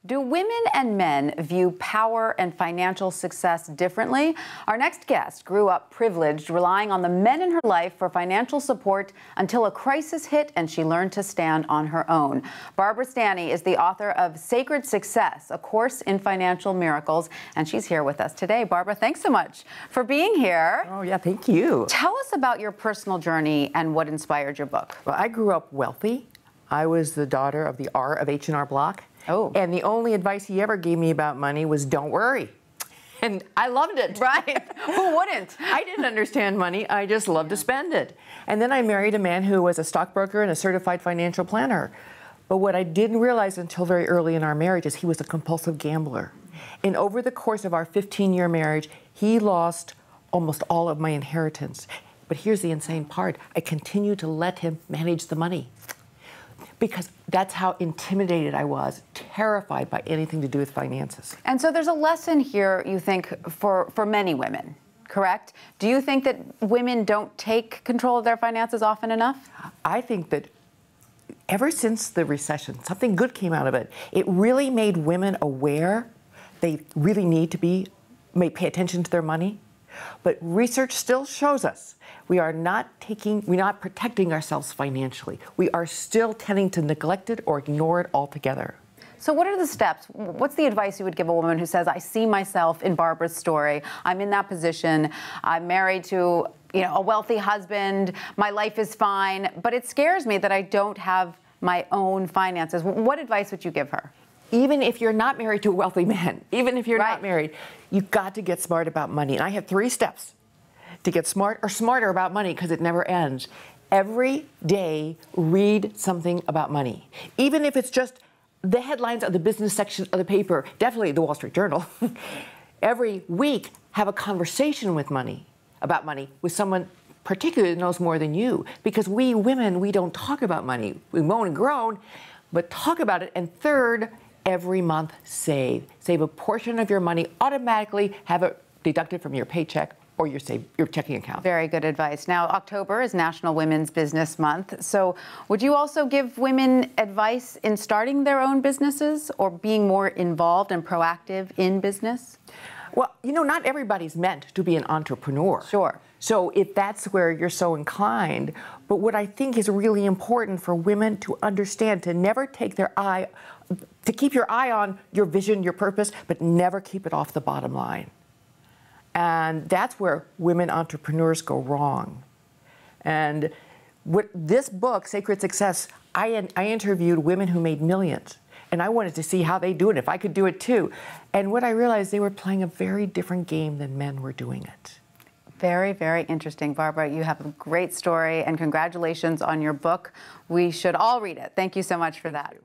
Do women and men view power and financial success differently? Our next guest grew up privileged, relying on the men in her life for financial support until a crisis hit and she learned to stand on her own. Barbara Stanny is the author of Sacred Success, a course in financial miracles, and she's here with us today. Barbara, thanks so much for being here. Oh, yeah, thank you. Tell us about your personal journey and what inspired your book. Well, I grew up wealthy. I was the daughter of the R of H&R Block. Oh. And the only advice he ever gave me about money was don't worry. And I loved it. Right. Who wouldn't? I didn't understand money. I just loved to spend it. And then I married a man who was a stockbroker and a certified financial planner. But what I didn't realize until very early in our marriage is he was a compulsive gambler. And over the course of our 15-year marriage, he lost almost all of my inheritance. But here's the insane part. I continued to let him manage the money, because that's how intimidated I was, terrified by anything to do with finances. And so there's a lesson here, you think, for many women, correct? Do you think that women don't take control of their finances often enough? I think that ever since the recession, something good came out of it. It really made women aware they really need to pay attention to their money. But research still shows us we're not protecting ourselves financially. We are still tending to neglect it or ignore it altogether. So what are the steps? What's the advice you would give a woman who says, I see myself in Barbara's story, I'm in that position, I'm married to a wealthy husband, my life is fine, but it scares me that I don't have my own finances. What advice would you give her? Even if you're not married to a wealthy man, even if you're not married, you've got to get smart about money. And I have 3 steps to get smart or smarter about money, because it never ends. Every day, read something about money. Even if it's just the headlines of the business section of the paper, definitely the Wall Street Journal. Every week, have a conversation about money with someone particularly that knows more than you. Because we women, we don't talk about money. We moan and groan, but talk about it. And third, every month, save. Save a portion of your money, automatically have it deducted from your paycheck or your checking account. Very good advice. Now, October is National Women's Business Month. So would you also give women advice in starting their own businesses or being more involved and proactive in business? Well, not everybody's meant to be an entrepreneur. Sure. So if that's where you're so inclined, but what I think is really important for women to understand, to never take to keep your eye on your vision, your purpose, but never keep it off the bottom line. And that's where women entrepreneurs go wrong. And what this book, Sacred Success, I interviewed women who made millions. And I wanted to see how they do it, if I could do it too. And what I realized, they were playing a very different game than men were doing it. Very, very interesting. Barbara, you have a great story, and congratulations on your book. We should all read it. Thank you so much for that.